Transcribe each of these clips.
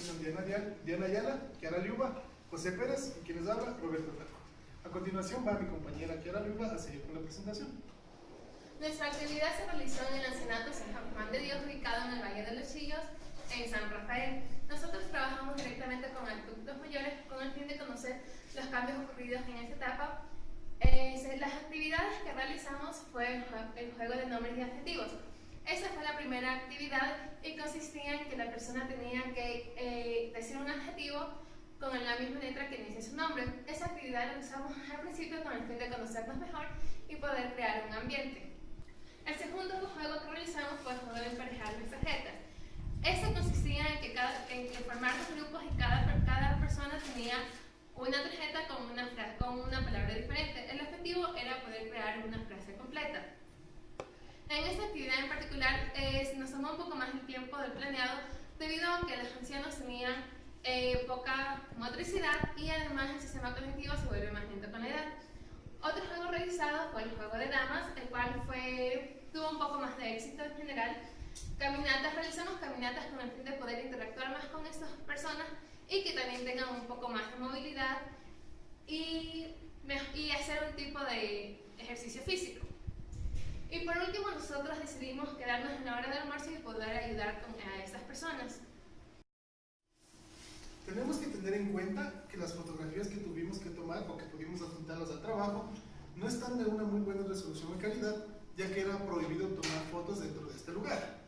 son Diana Ayala, Kiara Liuba, José Pérez y quien les habla, Roberto Blanco. A continuación va mi compañera Kiara Liuba a seguir con la presentación. Nuestra actividad se realizó en el ancianato San Juan de Dios, ubicado en el Valle de los Chillos, en San Rafael. Nosotros trabajamos directamente con adultos mayores con el fin de conocer los cambios ocurridos en esta etapa. Las actividades que realizamos fue el juego de nombres y adjetivos. Esa fue la primera actividad y consistía en que la persona tenía que decir un adjetivo con la misma letra que inicia su nombre. Esa actividad la usamos al principio con el fin de conocernos mejor y poder crear un ambiente. El segundo juego que realizamos fue el juego de emparejar las tarjetas. Este consistía en formar dos grupos y cada persona tenía una tarjeta con una palabra diferente. El objetivo era poder crear una frase completa. En esta actividad en particular nos tomó un poco más el tiempo del planeado debido a que los ancianos tenían poca motricidad y además el sistema cognitivo se vuelve más lento con la edad. Otro juego realizado fue el juego de damas, el cual tuvo un poco más de éxito en general. Realizamos caminatas con el fin de poder interactuar más con estas personas y que también tengan un poco más de movilidad y hacer un tipo de ejercicio físico. Y por último, nosotros decidimos quedarnos en la hora del almuerzo y poder ayudar a estas personas. Tenemos que tener en cuenta que las fotografías que tuvimos que tomar o que pudimos adjuntarlas al trabajo no están de una muy buena resolución y calidad, ya que era prohibido tomar fotos dentro de este lugar.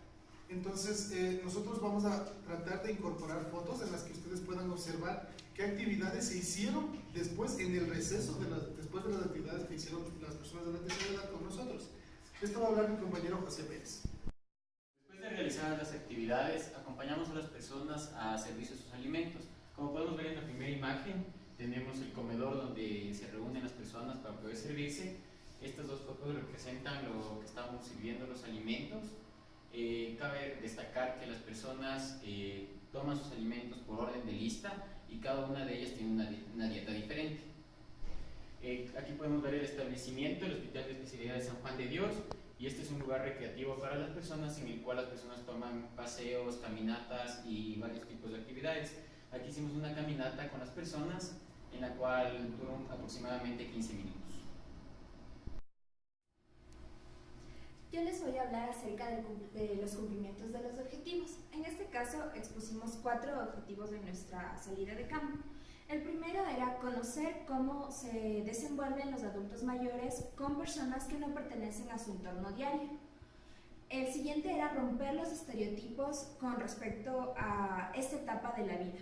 Entonces, nosotros vamos a tratar de incorporar fotos en las que ustedes puedan observar qué actividades se hicieron después en el receso, después de las actividades que hicieron las personas de la tercera edad con nosotros. Esto va a hablar mi compañero José Pérez. Después de realizar las actividades, acompañamos a las personas a servirse sus alimentos. Como podemos ver en la primera imagen, tenemos el comedor donde se reúnen las personas para poder servirse. Estas dos fotos representan lo que estamos sirviendo, los alimentos. Cabe destacar que las personas toman sus alimentos por orden de lista y cada una de ellas tiene una dieta diferente. Aquí podemos ver el establecimiento, el Hospital de Especialidad de San Juan de Dios, y este es un lugar recreativo para las personas en el cual las personas toman paseos, caminatas y varios tipos de actividades. Aquí hicimos una caminata con las personas en la cual duró aproximadamente 15 minutos. Yo les voy a hablar acerca de los cumplimientos de los objetivos. En este caso expusimos 4 objetivos de nuestra salida de campo. El primero era conocer cómo se desenvuelven los adultos mayores con personas que no pertenecen a su entorno diario. El siguiente era romper los estereotipos con respecto a esta etapa de la vida.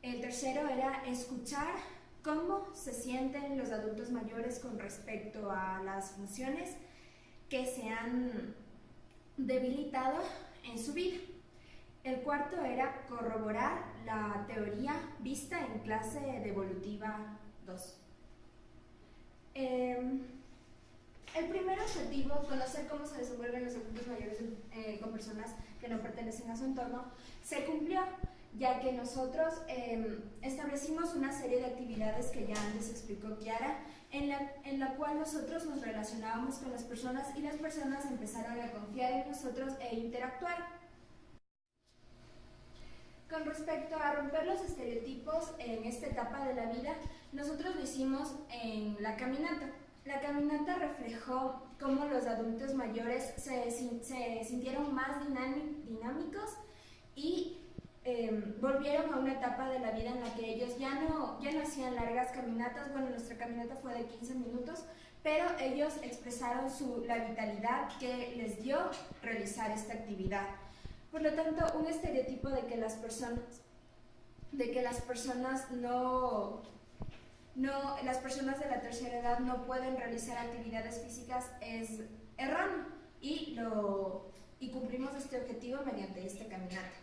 El tercero era escuchar cómo se sienten los adultos mayores con respecto a las funciones que se han debilitado en su vida. El cuarto era corroborar la teoría vista en clase de evolutiva 2. El primer objetivo, conocer cómo se desenvuelven los adultos mayores con personas que no pertenecen a su entorno, se cumplió, ya que nosotros establecimos una serie de actividades que ya antes explicó Kiara, en la cual nosotros nos relacionábamos con las personas y las personas empezaron a confiar en nosotros e interactuar. Con respecto a romper los estereotipos en esta etapa de la vida, nosotros lo hicimos en la caminata. La caminata reflejó cómo los adultos mayores se sintieron más dinámicos y volvieron a una etapa de la vida en la que ellos ya no hacían largas caminatas. Bueno, nuestra caminata fue de 15 minutos, pero ellos expresaron la vitalidad que les dio realizar esta actividad. Por lo tanto, un estereotipo de que las personas de la tercera edad no pueden realizar actividades físicas es erróneo y cumplimos este objetivo mediante esta caminata.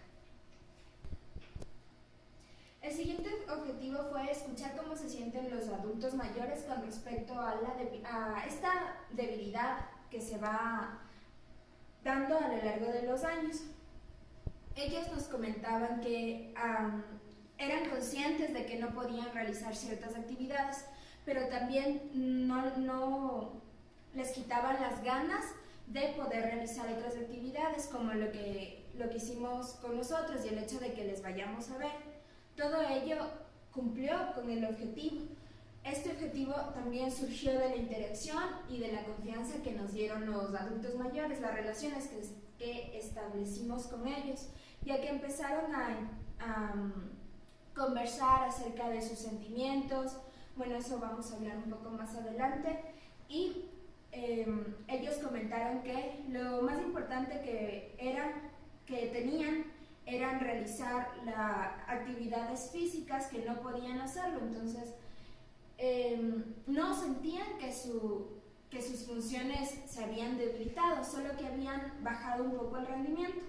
El siguiente objetivo fue escuchar cómo se sienten los adultos mayores con respecto a esta debilidad que se va dando a lo largo de los años. Ellos nos comentaban que eran conscientes de que no podían realizar ciertas actividades, pero también no les quitaban las ganas de poder realizar otras actividades, como lo que hicimos con nosotros y el hecho de que les vayamos a ver, todo ello cumplió con el objetivo. Este objetivo también surgió de la interacción y de la confianza que nos dieron los adultos mayores, las relaciones que establecimos con ellos, ya que empezaron a conversar acerca de sus sentimientos. Bueno, eso vamos a hablar un poco más adelante. Y ellos comentaron que lo más importante que tenían eran realizar actividades físicas que no podían hacerlo, entonces no sentían que sus funciones se habían debilitado, solo que habían bajado un poco el rendimiento.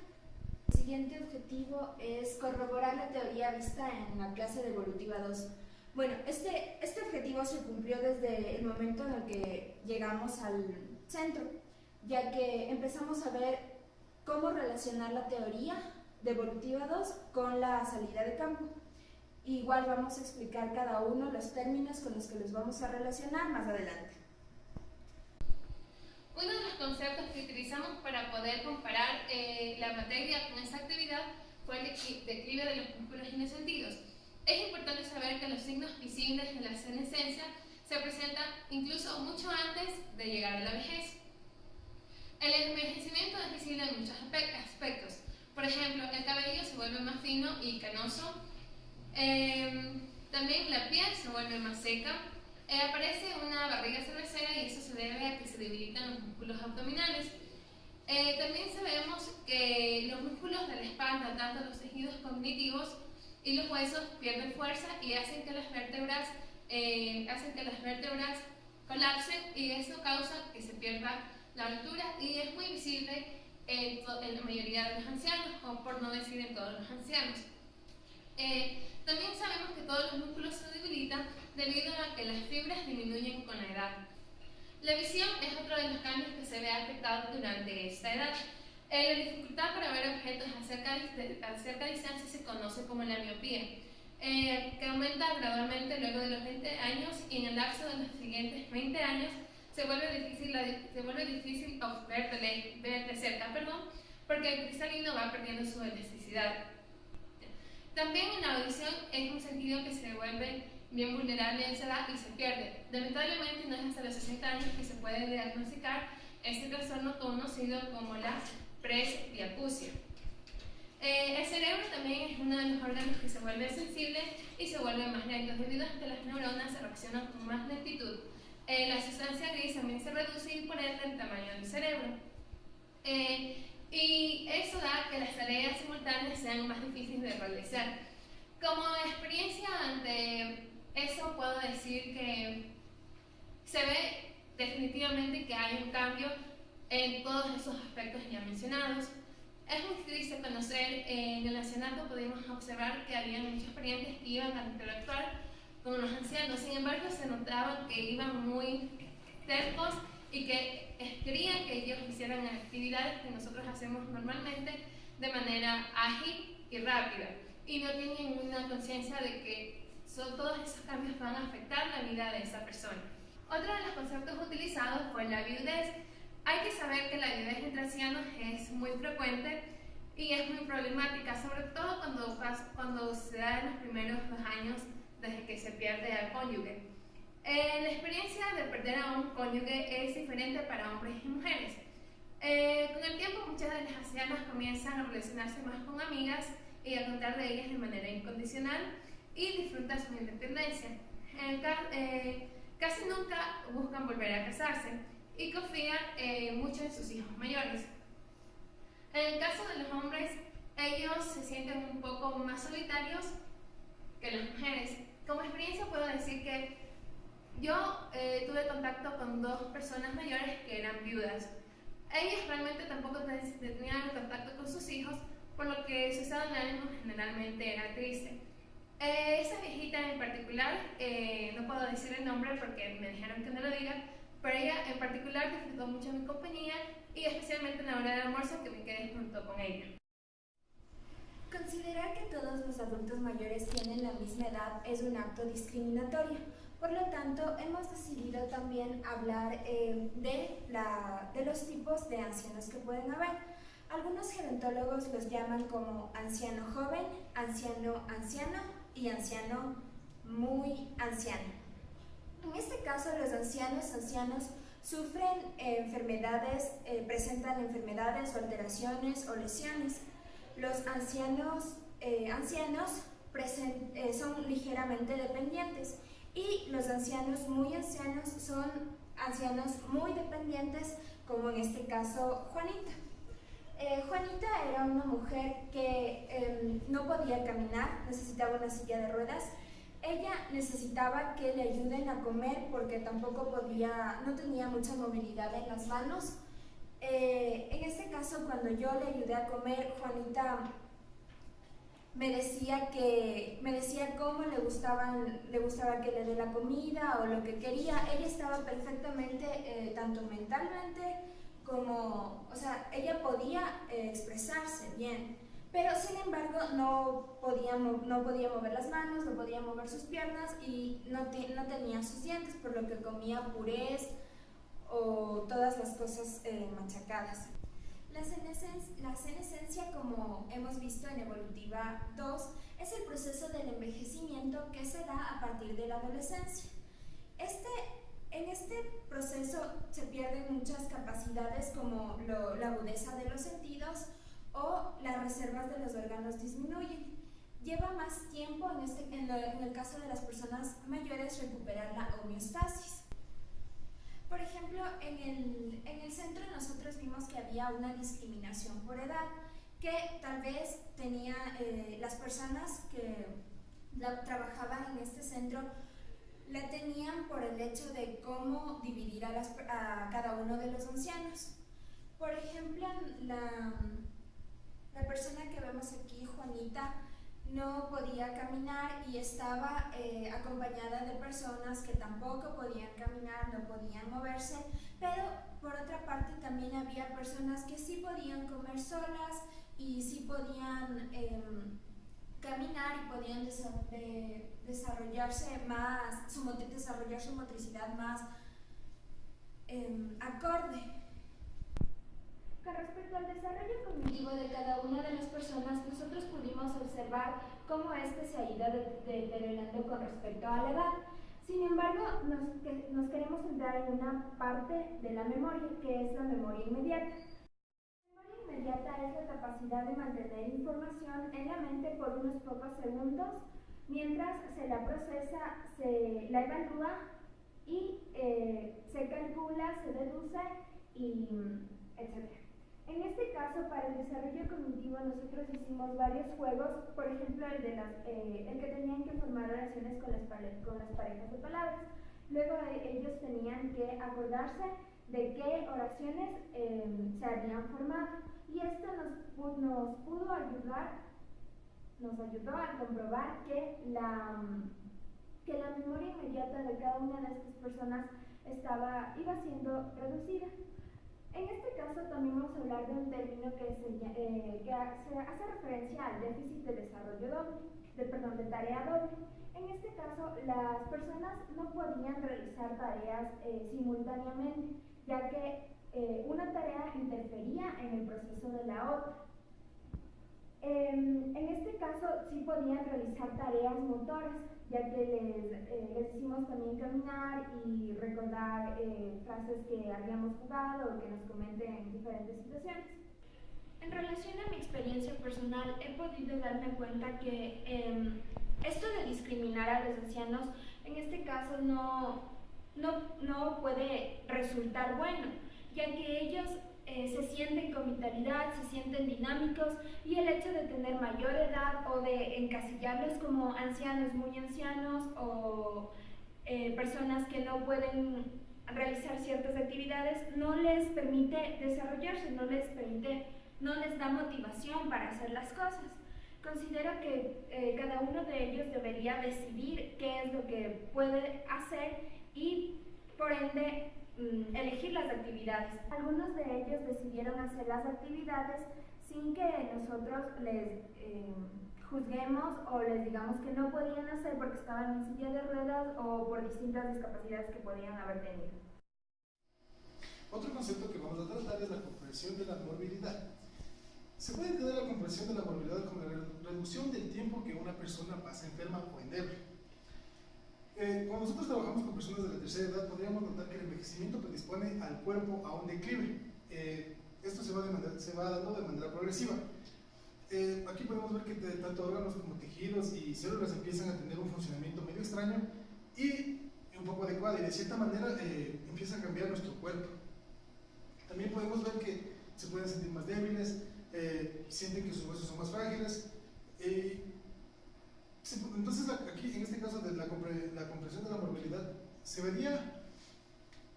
El siguiente objetivo es corroborar la teoría vista en la clase de Evolutiva 2. Bueno, este objetivo se cumplió desde el momento en el que llegamos al centro, ya que empezamos a ver cómo relacionar la teoría de Evolutiva 2 con la salida de campo. Igual vamos a explicar cada uno los términos con los que los vamos a relacionar más adelante. Uno de los conceptos que utilizamos para poder comparar la materia con esta actividad fue el declive de los músculos y los sentidos. Es importante saber que los signos visibles de la senescencia se presentan incluso mucho antes de llegar a la vejez. El envejecimiento es visible en muchos aspectos. Por ejemplo, el cabello se vuelve más fino y canoso. También la piel se vuelve más seca. Aparece una barriga cervecera y eso se debe a que se debilitan los músculos abdominales. También sabemos que los músculos de la espalda, tanto los tejidos cognitivos y los huesos, pierden fuerza y hacen que las vértebras colapsen, y eso causa que se pierda la altura, y es muy visible en la mayoría de los ancianos, o por no decir en todos los ancianos. También sabemos que todos los músculos se debilitan debido a que las fibras disminuyen con la edad. La visión es otro de los cambios que se ve afectado durante esta edad. La dificultad para ver objetos a cierta distancia se conoce como la miopía, que aumenta gradualmente luego de los 20 años, y en el lapso de los siguientes 20 años se vuelve difícil ver de cerca, porque el cristalino va perdiendo su elasticidad. También en la audición es un sentido que se vuelve bien vulnerable a esa edad y se pierde. Lamentablemente no es hasta los 60 años que se puede diagnosticar este trastorno conocido como la presbiacusia. El cerebro también es uno de los órganos que se vuelve sensible y se vuelve más lento debido a que las neuronas se reaccionan con más lentitud. La sustancia gris también se reduce y por ende el tamaño del cerebro. Y eso da que las tareas simultáneas sean más difíciles de realizar. Como experiencia ante eso puedo decir que se ve definitivamente que hay un cambio en todos esos aspectos ya mencionados. Es muy triste conocer, en el ancianato pudimos observar que había muchos parientes que iban a interactuar con los ancianos, sin embargo se notaba que iban muy tercos y que querían que ellos hicieran actividades que nosotros hacemos normalmente de manera ágil y rápida, y no tienen una conciencia de que todos esos cambios van a afectar la vida de esa persona. Otro de los conceptos utilizados fue la viudez. Hay que saber que la viudez entre ancianos es muy frecuente y es muy problemática, sobre todo cuando se da en los primeros 2 años desde que se pierde al cónyuge. La experiencia de perder a un cónyuge es diferente para hombres y mujeres. Con el tiempo, muchas de las ancianas comienzan a relacionarse más con amigas y a contar de ellas de manera incondicional y disfrutan su independencia. Casi nunca buscan volver a casarse y confían mucho en sus hijos mayores. En el caso de los hombres, ellos se sienten un poco más solitarios que las mujeres. Como experiencia puedo decir que yo tuve contacto con 2 personas mayores que eran viudas. Ellas realmente tampoco tenían contacto con sus hijos, por lo que su estado de ánimo generalmente era triste. Esa viejita en particular, no puedo decir el nombre porque me dijeron que no lo diga, pero ella en particular disfrutó mucho mi compañía y especialmente en la hora del almuerzo, que me quedé junto con ella. Considerar que todos los adultos mayores tienen la misma edad es un acto discriminatorio. Por lo tanto, hemos decidido también hablar de los tipos de ancianos que pueden haber. Algunos gerontólogos los llaman como anciano joven, anciano anciano y anciano muy anciano. En este caso, los ancianos sufren enfermedades, presentan enfermedades o alteraciones o lesiones. Los ancianos son ligeramente dependientes y los ancianos son ancianos muy dependientes, como en este caso Juanita. Juanita era una mujer que no podía caminar, necesitaba una silla de ruedas. Ella necesitaba que le ayuden a comer porque tampoco no tenía mucha movilidad en las manos. En este caso, cuando yo le ayudé a comer, Juanita me decía cómo le gustaba que le dé la comida o lo que quería. Ella estaba perfectamente, tanto mentalmente como, ella podía expresarse bien, pero sin embargo no podía mover las manos, no podía mover sus piernas y no tenía sus dientes, por lo que comía purés o todas las cosas machacadas. La senescencia, como hemos visto en Evolutiva 2, es el proceso del envejecimiento que se da a partir de la adolescencia. En este proceso se pierden muchas capacidades como la agudeza de los sentidos o las reservas de los órganos disminuyen. Lleva más tiempo, en el caso de las personas mayores, recuperar la homeostasis. Por ejemplo, en el centro nosotros vimos que había una discriminación por edad, que tal vez las personas que trabajaban en este centro la tenían por el hecho de cómo dividir a cada uno de los ancianos. Por ejemplo, la persona que vemos aquí, Juanita, no podía caminar y estaba acompañada de personas que tampoco podían caminar, no podían moverse, pero por otra parte también había personas que sí podían comer solas y sí podían caminar y podían desarrollar su motricidad más acorde. Con respecto al desarrollo cognitivo de cada una de las personas, nosotros pudimos observar cómo este se ha ido deteriorando con respecto a la edad. Sin embargo, nos queremos centrar en una parte de la memoria, que es la memoria inmediata. La memoria inmediata es la capacidad de mantener información en la mente por unos pocos segundos, mientras se la procesa, se la evalúa y se calcula, se deduce y etc. En este caso, para el desarrollo cognitivo, nosotros hicimos varios juegos, por ejemplo, el que tenían que formar oraciones con las parejas de palabras. Luego ellos tenían que acordarse de qué oraciones se habían formado, y esto nos ayudó a comprobar que la memoria inmediata de cada una de estas personas iba siendo reducida. En este caso también vamos a hablar de un término que hace referencia al déficit de de tarea doble. En este caso, las personas no podían realizar tareas simultáneamente, ya que una tarea interfería en el proceso de la otra. En este caso sí podían realizar tareas motoras, ya que les hicimos también caminar y recordar frases que habíamos jugado o que nos comenten en diferentes situaciones. En relación a mi experiencia personal, he podido darme cuenta que esto de discriminar a los ancianos, en este caso no puede resultar bueno, ya que ellos se sienten con vitalidad, se sienten dinámicos, y el hecho de tener mayor edad o de encasillarlos como ancianos, muy ancianos o personas que no pueden realizar ciertas actividades no les permite desarrollarse, no les da motivación para hacer las cosas. Considero que cada uno de ellos debería decidir qué es lo que puede hacer y por ende elegir las actividades. Algunos de ellos decidieron hacer las actividades sin que nosotros les juzguemos o les digamos que no podían hacer porque estaban en silla de ruedas o por distintas discapacidades que podían haber tenido. Otro concepto que vamos a tratar es la comprensión de la morbilidad. Se puede entender la comprensión de la morbilidad como la reducción del tiempo que una persona pasa enferma o endeble. Cuando nosotros trabajamos con personas de la tercera edad, podríamos notar que el envejecimiento predispone al cuerpo a un declive. Esto se va dando de manera progresiva. Aquí podemos ver que tanto órganos como tejidos y células empiezan a tener un funcionamiento medio extraño y un poco adecuado, y de cierta manera empieza a cambiar nuestro cuerpo. También podemos ver que se pueden sentir más débiles, sienten que sus huesos son más frágiles. Entonces aquí en este caso de la comprensión de la morbilidad se vería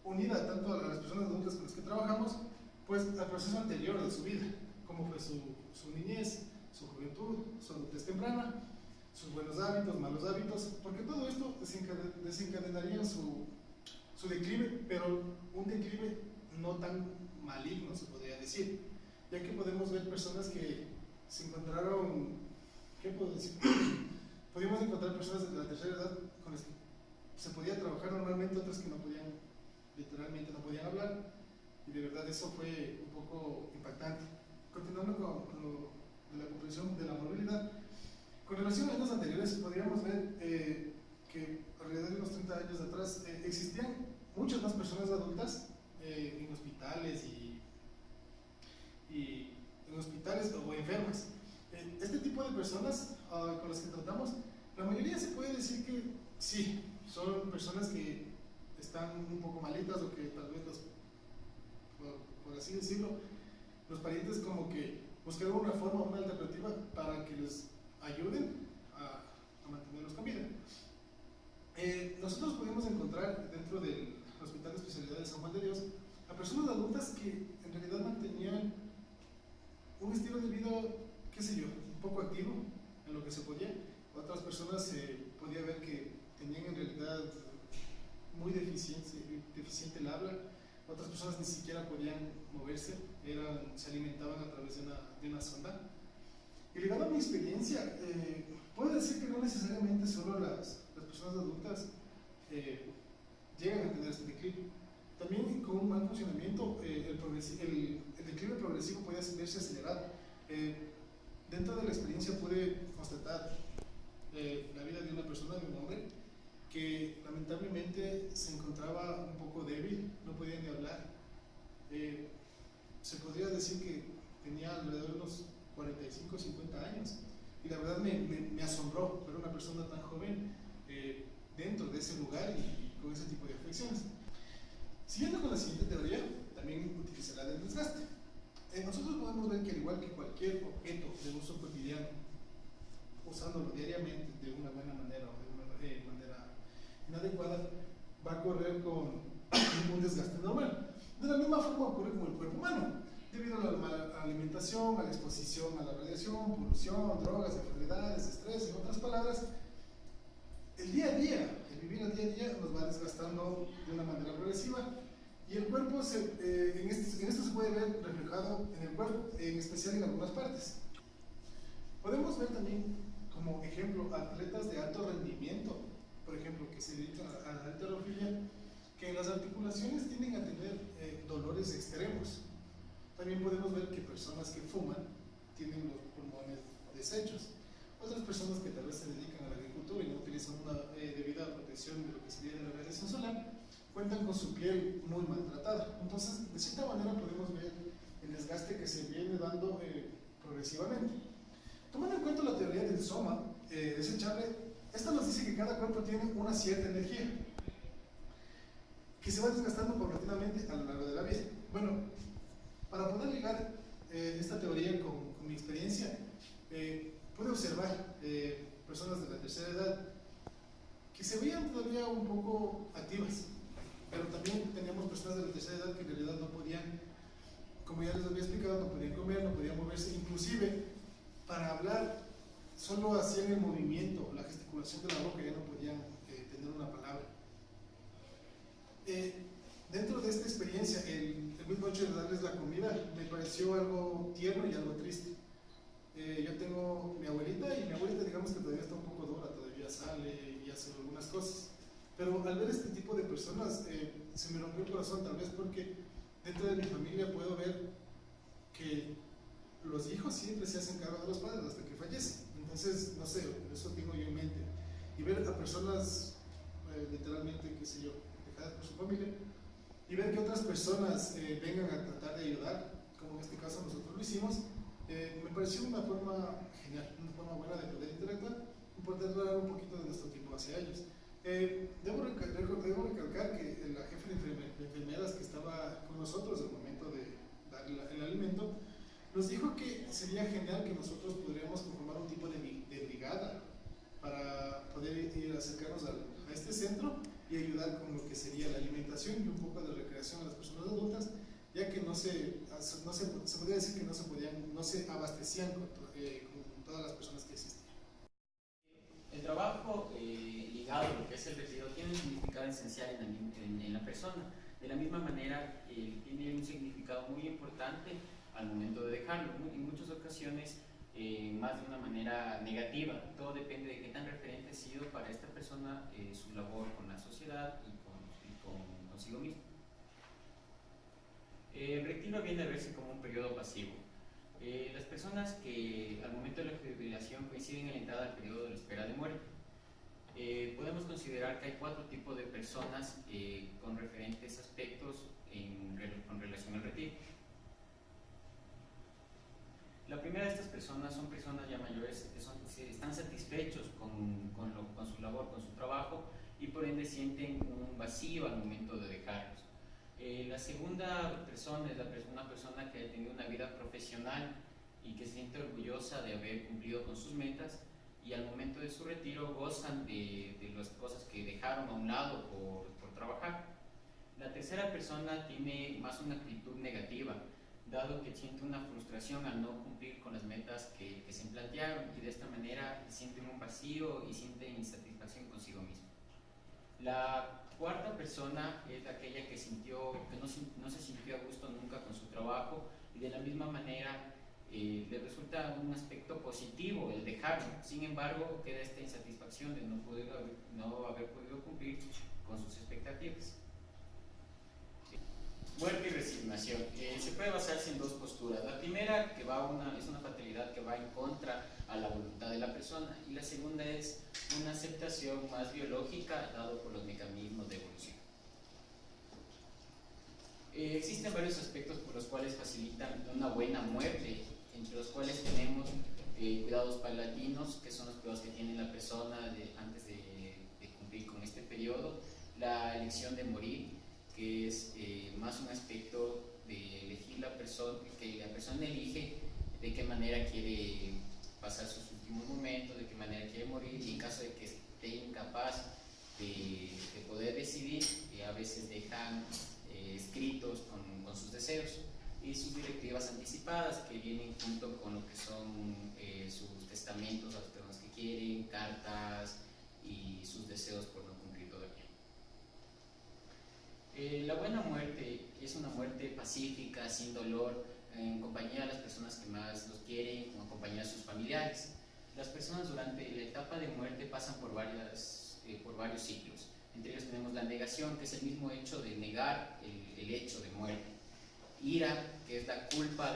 unida tanto a las personas adultas con las que trabajamos, pues al proceso anterior de su vida, como fue su niñez, su juventud, su adultez temprana, sus buenos hábitos, malos hábitos, porque todo esto desencadenaría su declive, pero un declive no tan maligno, se podría decir, ya que podemos ver personas que se encontraron, ¿qué puedo decir? Podíamos encontrar personas de la tercera edad con las que se podía trabajar normalmente, otras que no podían, literalmente no podían hablar, y de verdad eso fue un poco impactante. Continuando con lo de la comprensión de la morbilidad, con relación a años anteriores, podríamos ver que alrededor de unos 30 años atrás existían muchas más personas adultas en hospitales y en hospitales o enfermas. Este tipo de personas con las que tratamos, la mayoría se puede decir que sí, son personas que están un poco malitas o que tal vez por así decirlo, los parientes como que buscaron una forma, una alternativa para que les ayuden a mantenerlos con vida. Nosotros pudimos encontrar dentro del Hospital de Especialidad de San Juan de Dios a personas adultas que en realidad mantenían un estilo de vida, qué sé yo, un poco activo en lo que se podía. Otras personas se podía ver que tenían en realidad muy deficiente el habla. Otras personas ni siquiera podían moverse, se alimentaban a través de una sonda. Y ligado a mi experiencia, puedo decir que no necesariamente solo las personas adultas llegan a tener este declive. También con un mal funcionamiento, el declive progresivo puede verse acelerado. Dentro de la experiencia pude constatar la vida de una persona, de un hombre, que lamentablemente se encontraba un poco débil, no podía ni hablar. Se podría decir que tenía alrededor de unos 45 o 50 años, y la verdad me asombró ver una persona tan joven dentro de ese lugar y con ese tipo de afecciones. Siguiendo con la siguiente teoría, también utilizará el desgaste. Nosotros podemos ver que al igual que cualquier objeto de uso cotidiano, usándolo diariamente de una buena manera o de una manera inadecuada, va a correr con un desgaste normal. De la misma forma ocurre con el cuerpo humano, debido a la mala alimentación, a la exposición a la radiación, polución, drogas, enfermedades, estrés, en otras palabras, el día a día, el vivir al día a día nos va desgastando de una manera progresiva, y el cuerpo, en esto se puede ver reflejado en el cuerpo, en especial en algunas partes. Podemos ver también como ejemplo atletas de alto rendimiento, por ejemplo, que se dedican a la halterofilia, que en las articulaciones tienden a tener dolores extremos. También podemos ver que personas que fuman tienen los pulmones deshechos. Otras personas que tal vez se dedican a la agricultura y no utilizan una debida protección de lo que sería de la radiación solar, cuentan con su piel muy maltratada. Entonces, de cierta manera podemos ver el desgaste que se viene dando progresivamente. Tomando en cuenta la teoría del soma desechable, esta nos dice que cada cuerpo tiene una cierta energía que se va desgastando paulatinamente a lo largo de la vida. Bueno, para poder ligar esta teoría con mi experiencia, pude observar personas de la tercera edad que se veían todavía un poco activas, pero también teníamos personas de la tercera edad que en realidad no podían, como ya les había explicado, no podían comer, no podían moverse, inclusive para hablar solo hacían el movimiento, la gesticulación de la boca, ya no podían tener una palabra. Dentro de esta experiencia, el mismo hecho de darles la comida me pareció algo tierno y algo triste. Yo tengo mi abuelita, y mi abuelita, digamos que todavía está un poco dura, todavía sale y hace algunas cosas, pero al ver este tipo de personas se me rompió el corazón, tal vez porque dentro de mi familia puedo ver que los hijos siempre se hacen cargo de los padres hasta que fallecen. Entonces, no sé, eso tengo yo en mente. Y ver a personas, literalmente, qué sé yo, dejadas por su familia, y ver que otras personas vengan a tratar de ayudar, como en este caso nosotros lo hicimos, me pareció una forma genial, una forma buena de poder interactuar y poder dar un poquito de nuestro tiempo hacia ellos. Debo recalcar que la jefe de enfermeras que estaba con nosotros al momento de dar el alimento, nos dijo que sería genial que nosotros podríamos conformar un tipo de brigada para poder ir a acercarnos a este centro y ayudar con lo que sería la alimentación y un poco de recreación a las personas adultas, ya que se podría decir que no se abastecían con todas las personas que existían. El trabajo ligado a lo que es el retiro tiene un significado esencial en la persona. De la misma manera, tiene un significado muy importante al momento de dejarlo. En muchas ocasiones, más de una manera negativa. Todo depende de qué tan referente ha sido para esta persona su labor con la sociedad y consigo mismo. El retiro viene a verse como un periodo pasivo. Las personas que al momento de la jubilación coinciden en la entrada al periodo de la espera de muerte. Podemos considerar que hay 4 tipos de personas con diferentes aspectos con relación al retiro. La primera de estas personas son personas ya mayores que están satisfechos con su labor, con su trabajo, y por ende sienten un vacío al momento de dejarlos. La segunda persona es una persona que ha tenido una vida profesional y que se siente orgullosa de haber cumplido con sus metas, y al momento de su retiro gozan de las cosas que dejaron a un lado por trabajar. La tercera persona tiene más una actitud negativa, dado que siente una frustración al no cumplir con las metas que se plantearon, y de esta manera sienten un vacío y sienten insatisfacción consigo mismo. La cuarta persona es aquella que no se sintió a gusto nunca con su trabajo, y de la misma manera le resulta un aspecto positivo el dejarlo. Sin embargo, queda esta insatisfacción de no haber podido cumplir con sus expectativas. Muerte y resignación. Se puede basarse en 2 posturas. La primera, es una fatalidad que va en contra a la voluntad de la persona, y la segunda es una aceptación más biológica dado por los mecanismos de evolución. Existen varios aspectos por los cuales facilitan una buena muerte, entre los cuales tenemos cuidados palatinos, que son los cuidados que tiene la persona antes de cumplir con este periodo. La elección de morir, que es más un aspecto de elegir que la persona elige de qué manera quiere pasar sus últimos momentos, de qué manera quiere morir, y en caso de que esté incapaz de poder decidir, a veces dejan escritos con sus deseos y sus directivas anticipadas, que vienen junto con lo que son sus testamentos a las personas que quieren, cartas y sus deseos por no cumplir todavía. La buena muerte es una muerte pacífica, sin dolor, en compañía de las personas que más los quieren, en compañía de sus familiares. Las personas durante la etapa de muerte pasan por varios ciclos. Entre ellos tenemos la negación, que es el mismo hecho de negar el hecho de muerte. Ira, que es la culpa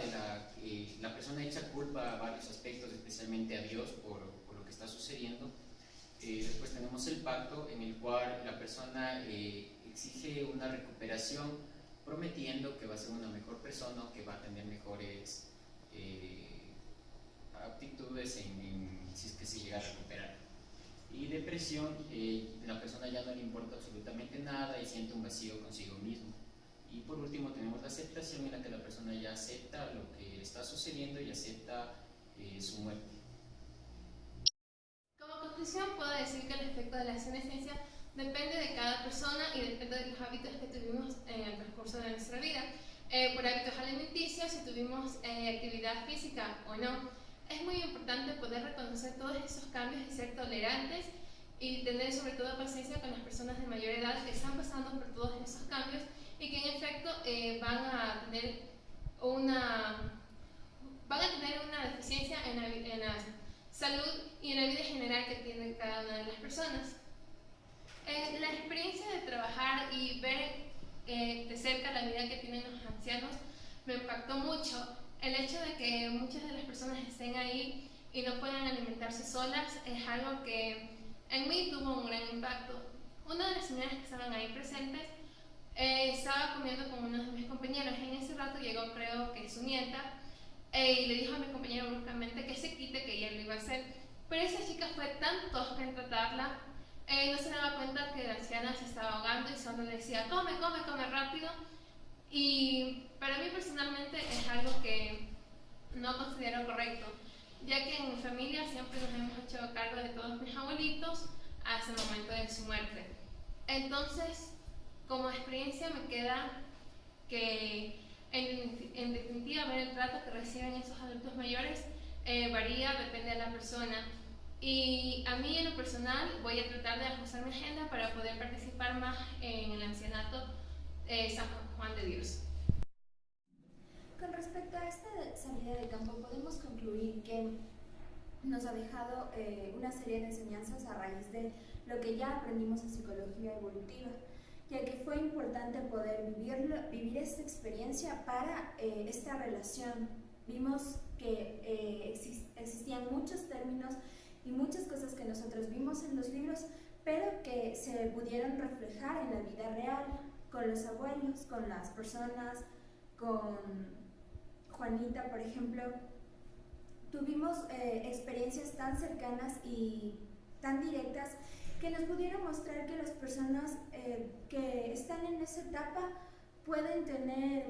la persona echa culpa a varios aspectos, especialmente a Dios, por lo que está sucediendo. Después tenemos el pacto, en el cual la persona exige una recuperación, prometiendo que va a ser una mejor persona, que va a tener mejores aptitudes si es que se llega a recuperar. Y depresión, la persona ya no le importa absolutamente nada y siente un vacío consigo mismo. Y por último tenemos la aceptación, en la que la persona ya acepta lo que está sucediendo y acepta su muerte. Como conclusión, puedo decir que el efecto de la senescencia depende de cada persona y depende de los hábitos que tuvimos en el transcurso de nuestra vida. Por hábitos alimenticios, si tuvimos actividad física o no. Es muy importante poder reconocer todos esos cambios y ser tolerantes, y tener sobre todo paciencia con las personas de mayor edad que están pasando por todos esos cambios y que en efecto van a tener una deficiencia en la salud y en la vida general que tiene cada una de las personas. La experiencia de trabajar y ver de cerca la vida que tienen los ancianos me impactó mucho. el hecho de que muchas de las personas estén ahí y no puedan alimentarse solas es algo que en mí tuvo un gran impacto. Una de las señoras que estaban ahí presentes estaba comiendo con uno de mis compañeros. En ese rato llegó, creo que su nieta, y le dijo a mi compañero bruscamente que se quite, que ella lo iba a hacer. Pero esa chica fue tan tosca en tratarla, no se daba cuenta que la anciana se estaba ahogando y solo le decía, come, come, come rápido. Y para mí personalmente es algo que no considero correcto, ya que en mi familia siempre nos hemos hecho cargo de todos mis abuelitos hasta el momento de su muerte. Entonces, como experiencia me queda que en definitiva ver el trato que reciben esos adultos mayores varía, depende de la persona. Y a mí en lo personal voy a tratar de ajustar mi agenda para poder participar más en el ancianato San Juan de Dios. Con respecto a esta salida de campo, podemos concluir que nos ha dejado una serie de enseñanzas a raíz de lo que ya aprendimos en psicología evolutiva, ya que fue importante poder vivir esta experiencia para esta relación. Vimos que existían muchos términos y muchas cosas que nosotros vimos en los libros, pero que se pudieron reflejar en la vida real, con los abuelos, con las personas, con Juanita, por ejemplo. Tuvimos experiencias tan cercanas y tan directas que nos pudieron mostrar que las personas que están en esa etapa pueden tener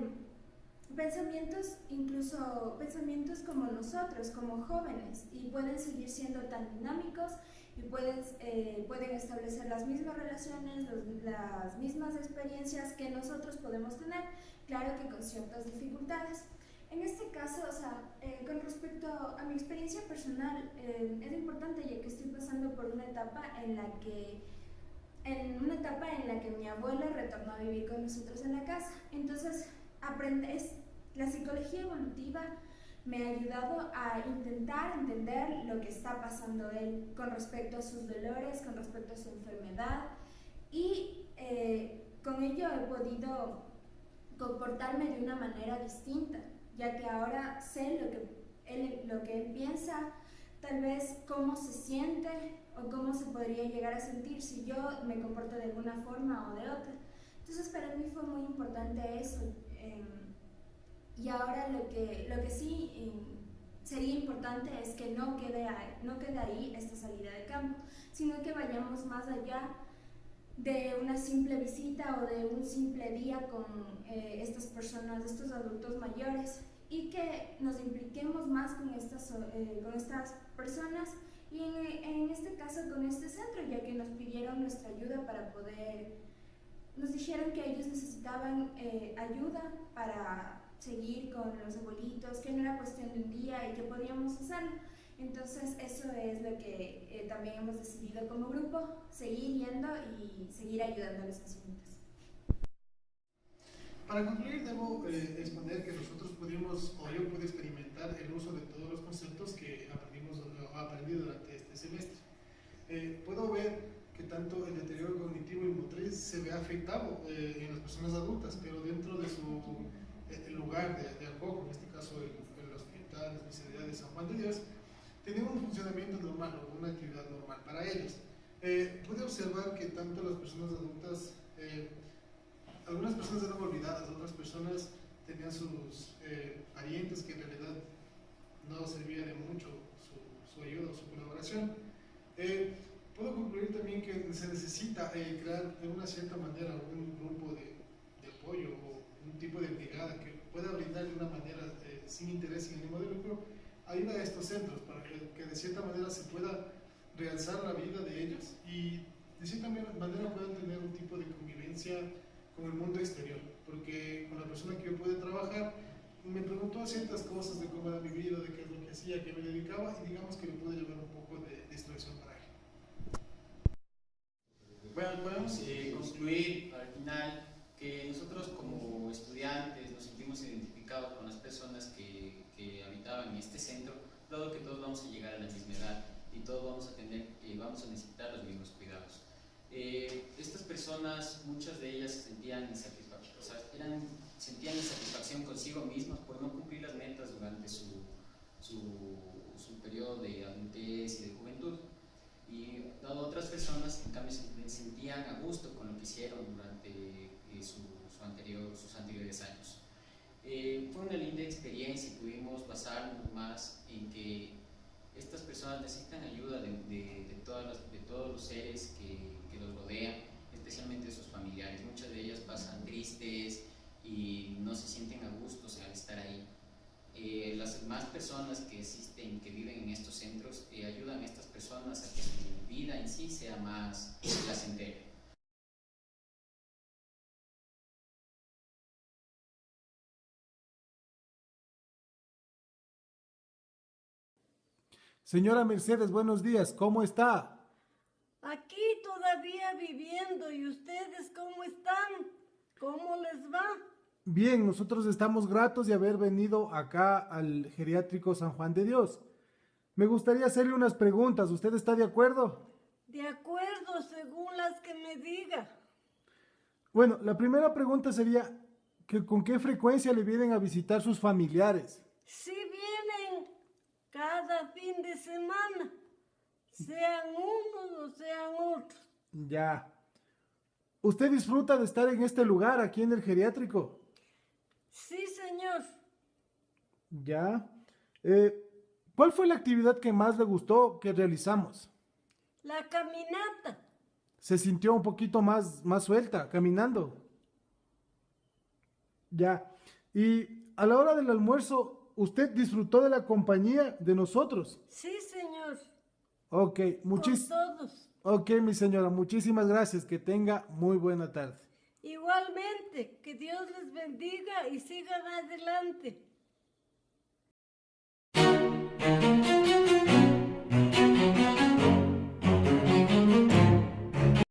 pensamientos, incluso pensamientos como nosotros, como jóvenes, y pueden seguir siendo tan dinámicos y pueden establecer las mismas relaciones, las mismas experiencias que nosotros podemos tener, claro que con ciertas dificultades. En este caso, con respecto a mi experiencia personal, es importante, ya que estoy pasando por una etapa en la que mi abuela retornó a vivir con nosotros en la casa. Entonces, la psicología evolutiva me ha ayudado a intentar entender lo que está pasando él con respecto a sus dolores, con respecto a su enfermedad, y con ello he podido comportarme de una manera distinta, ya que ahora sé lo que él piensa, tal vez cómo se siente o cómo se podría llegar a sentir si yo me comporto de alguna forma o de otra. Entonces para mí fue muy importante eso. Y ahora lo que sí sería importante es que no quede ahí esta salida de campo, sino que vayamos más allá de una simple visita o de un simple día con estas personas, estos adultos mayores, y que nos impliquemos más con estas personas y en este caso con este centro, ya que nos pidieron nuestra ayuda nos dijeron que ellos necesitaban ayuda para seguir con los abuelitos, que no era cuestión de un día y que podíamos hacerlo. Entonces eso es lo que también hemos decidido como grupo, seguir yendo y seguir ayudando a los ancianitos. Para concluir, debo exponer que nosotros yo pude experimentar el uso de todos los conceptos que aprendí durante este semestre. Puedo ver que tanto el deterioro cognitivo y motriz se ve afectado en las personas adultas, pero dentro de su lugar de acojo, en este caso el hospital, la especialidad de San Juan de Dios, tenían un funcionamiento normal o una actividad normal para ellos. Pude observar que tanto las personas adultas, algunas personas eran olvidadas, otras personas tenían sus parientes que en realidad no servía de mucho su ayuda o su colaboración. Puedo concluir también que se necesita crear de una cierta manera un grupo de apoyo o un tipo de brigada que pueda brindar de una manera sin interés, sin ánimo de lucro, ayuda a estos centros para que de cierta manera se pueda realzar la vida de ellos y de cierta manera puedan tener un tipo de convivencia con el mundo exterior, porque con la persona que yo pude trabajar me preguntó ciertas cosas de cómo era mi vida, de qué es lo que hacía, a qué me dedicaba, y digamos que me pude llevar un poco de distracción para él. Bueno, podemos concluir al final que nosotros como estudiantes nos sentimos identificados con las personas que habitaban en este centro, dado que todos vamos a llegar a la misma edad y todos vamos a necesitar los mismos cuidados. Estas personas, muchas de ellas se sentían insatisfechas, o sea, eran sentían insatisfacción consigo mismas por no cumplir las metas durante su periodo de adultez y de juventud. Y otras personas, en cambio, se sentían a gusto con lo que hicieron durante sus anteriores años. Fue una linda experiencia y pudimos basarnos más en que estas personas necesitan ayuda de todos los seres que los rodean, especialmente de sus familiares. Muchas de ellas pasan tristes y no se sienten a gusto al estar ahí. Las más personas que existen, que viven en estos centros, ayudan a estas personas a que su vida en sí sea más placentera. Señora Mercedes, buenos días, ¿cómo está? Aquí todavía viviendo. ¿Y ustedes cómo están? ¿Cómo les va? Bien, nosotros estamos gratos de haber venido acá al geriátrico San Juan de Dios. Me gustaría hacerle unas preguntas, ¿usted está de acuerdo? De acuerdo, según las que me diga. Bueno, la primera pregunta sería, ¿con qué frecuencia le vienen a visitar sus familiares? Si vienen cada fin de semana, sean unos o sean otros. Ya. ¿Usted disfruta de estar en este lugar, aquí en el geriátrico? Sí, señor. Ya. ¿Cuál fue la actividad que más le gustó que realizamos? La caminata. ¿Se sintió un poquito más suelta caminando? Ya. Y a la hora del almuerzo, ¿usted disfrutó de la compañía de nosotros? Sí, señor. Ok, Con todos. Ok, mi señora, muchísimas gracias. Que tenga muy buena tarde. Igualmente, que Dios les bendiga y sigan adelante.